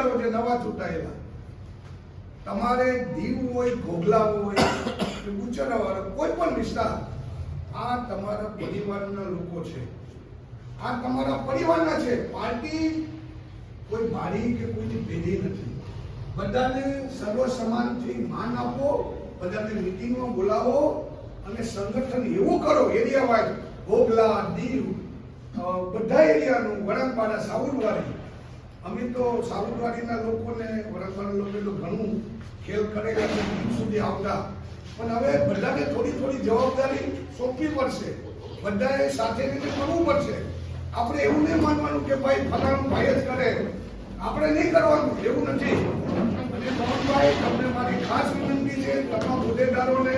હોદ્દેદારો જે નવા ચૂંટાયેલા, તમારે દીવ હોય, ઘોઘલા હોય કે ગુચરાવાળા કોઈ પણ વિસ્તાર, આ તમારા પરિવારના લોકો છે, આ તમારા પરિવારના છે. પાર્ટી કોઈ ભાડી કે કોઈની ભેદી નથી. બધાને સર્વ સમાનથી માન આપો, બધાને મિટિંગમાં બોલાવો અને સંગઠન એવું કરો એરિયા વાઇઝ, ઘોઘલા, દીવ, બધા એરિયાનું, વળાંકવાડા, સાઉદવાડી. અમે તો સાઉદવાડીના લોકોને, વળાંકવાડા લોકો તો ઘણું ખેલ કરેલા છે દીવ સુધી આવતા, પણ હવે બધાને થોડી થોડી જવાબદારી સોંપવી પડશે, બધાએ સાથે રીતે કરવું પડશે. આપણે એવું નહીં માનવાનું કે ભાઈ ફલાણું ભાઈ જ કરે, આપણે નહીં કરવાનું, એવું નથી. અને મોહનભાઈ, તમને મારી ખાસ વિનંતી છે તમામ હોદ્દેદારોને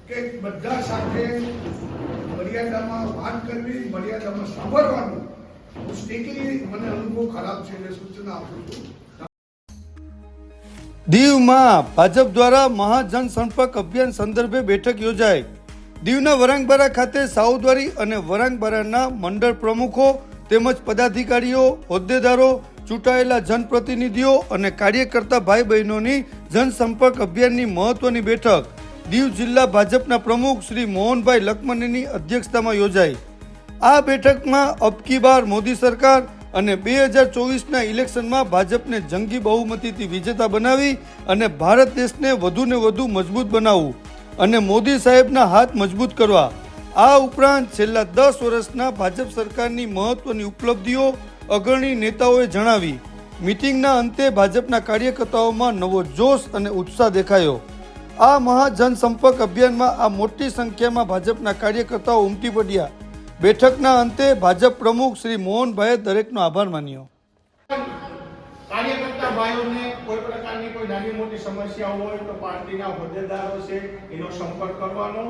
કે બધા સાથે મર્યાદામાં વાત કરવી, મર્યાદામાં સાંભળવાનું. હું સ્ટ્રિક્ટલી, મને અનુભવ ખરાબ છે એટલે સૂચના આપું છું. દીવમાં ભાજપ દ્વારા મહાજન સંપર્ક અભિયાન સંદર્ભે બેઠક યોજાઈ. દીવના વરાંગબારા ખાતે સાઉદવાડી અને વરાંગબારાના મંડળ પ્રમુખો તેમજ પદાધિકારીઓ, હોદ્દેદારો, ચૂંટાયેલા જનપ્રતિનિધિઓ અને કાર્યકર્તા ભાઈ બહેનોની જનસંપર્ક અભિયાનની મહત્વની બેઠક દીવ જિલ્લા ભાજપના પ્રમુખ શ્રી મોહનભાઈ લખમણીની અધ્યક્ષતામાં યોજાઈ. આ બેઠકમાં અબકી બાર મોદી સરકાર અને 2024ના ઇલેક્શનમાં ભાજપને જંગી બહુમતીથી વિજેતા બનાવી અને ભારત દેશને વધુને વધુ મજબૂત બનાવવું અને મોદી સાહેબના હાથ મજબૂત કરવા. આ ઉપરાંત છેલ્લા 10 વર્ષના ભાજપ સરકારની મહત્વની ઉપલબ્ધિઓ અગ્રણી નેતાઓએ જણાવી. મિટિંગના અંતે ભાજપના કાર્યકર્તાઓમાં નવો જોશ અને ઉત્સાહ દેખાયો. આ મહાજનસંપર્ક અભિયાનમાં આ મોટી સંખ્યામાં ભાજપના કાર્યકર્તાઓ ઉમટી પડ્યા. બેઠકના અંતે ભાજપ પ્રમુખ શ્રી મોહનભાઈએ દરેકનો આભાર માન્યો. કાર્યકર્તા ભાઈઓને કોઈ પ્રકારની કોઈ નાની મોટી સમસ્યા હોય તો પાર્ટીના હોદ્દેદારો છે એનો સંપર્ક કરવાનો.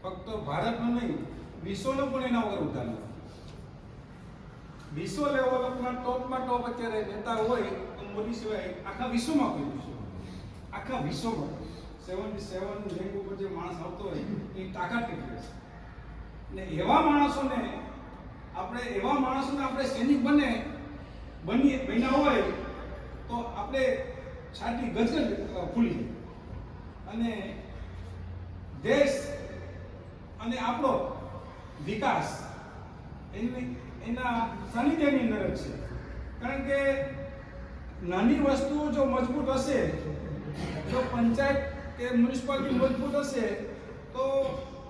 ફક્ત ભારતનો નહીં, વિશ્વનો પણ એના વગર ઉધાર નથી. વિશ્વ લેવલમાં ટોપમાં ટોપ અત્યારે નેતા હોય તો મોદી સિવાય આખા વિશ્વમાં કોઈ વિશ્વ, આખા વિશ્વમાં 77 રેન્ક ઉપર જે માણસ આવતો હોય એ તાકાત કેટલી છે. ને એવા માણસોને આપણે સૈનિક બન્યા હોય તો આપણે છાતી ગજગજ ફૂલી જાય અને દેશ અને આપણો વિકાસ એના સાનિધ્યની અંદર જ છે. કારણ કે નાની વસ્તુઓ જો મજબૂત હશે, જો પંચાયત કે મ્યુનિસિપાલિટી મજબૂત હશે તો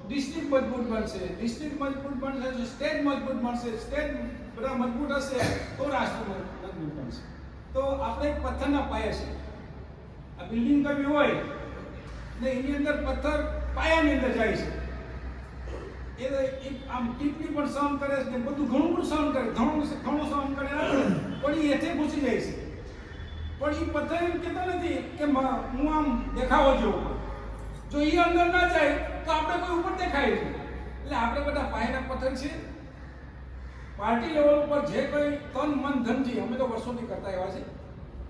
ડિસ્ટ્રિક્ટ મજબૂત બનશે, ડિસ્ટ્રિક્ટ મજબૂત બનશે તો સ્ટેટ મજબૂત બનશે, સ્ટેટ બધા મજબૂત હશે તો રાષ્ટ્ર મજબૂત બનશે. તો આપણે એક પથ્થરના પાયા છે. આ બિલ્ડિંગ કરવી હોય ને એની અંદર પથ્થર પાયાની અંદર જાય છે. એ આમ ટીપી પણ સહન કરે છે, બધું ઘણું બધું સહન કરે, ઘણું સહન કરે, પણ એ હેઠે ઘૂસી જાય છે. પણ એ પથ્થર એમ કહેતા નથી કે હું આમ દેખાવો જેવો. જો એ અંદર ના જાય તો આપણે કોઈ ઉપર દેખાય છે. એટલે આપણે બધા પાયાના પથ્થર છે. પાર્ટી લેવલ ઉપર જે કંઈ તન મન ધનથી અમે તો વર્ષોથી કરતા એવા છે.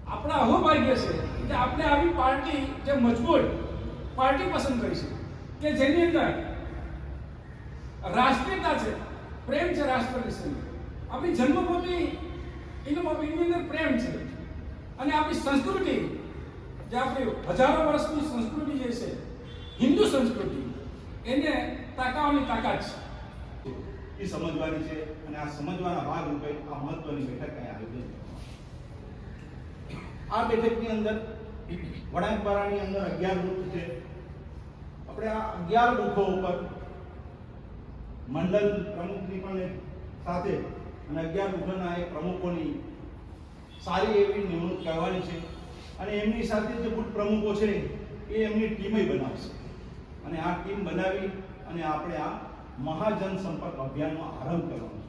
આપણા અહોભાગ્ય છે કે આપણે આવી પાર્ટી જે મજબૂત પાર્ટી પસંદ કરી છે કે જેની અંદર રાષ્ટ્રીયતા છે, પ્રેમ છે રાષ્ટ્ર વિશેનો. આપણી જન્મભૂમિ એની અંદર પ્રેમ છે અને આપણી સંસ્કૃતિ જે આપણી હજારો વર્ષની સંસ્કૃતિ જે છે, હિન્દુ સંસ્કૃતિ, એને તાકાવવાની તાકાત છે. એ સમજવાની છે અને આ સમજવાના ભાગરૂપે આ મહત્વની બેઠક આયોજન. આ બેઠકની અંદર વણાકબારાની અંદર 11 બૂથ છે. આપણે આ 11 બૂથો ઉપર મંડળ પ્રમુખની પણ સાથે અને 11 બૂથોના એ પ્રમુખોની સારી એવી નિમણૂક કરવાની છે અને એમની સાથે જે બૂથ પ્રમુખો છે એ એમની ટીમે બનાવશે અને આ ટીમ બનાવી અને આપણે આ મહાજન સંપર્ક અભિયાનનો આરંભ કરવાનો છે.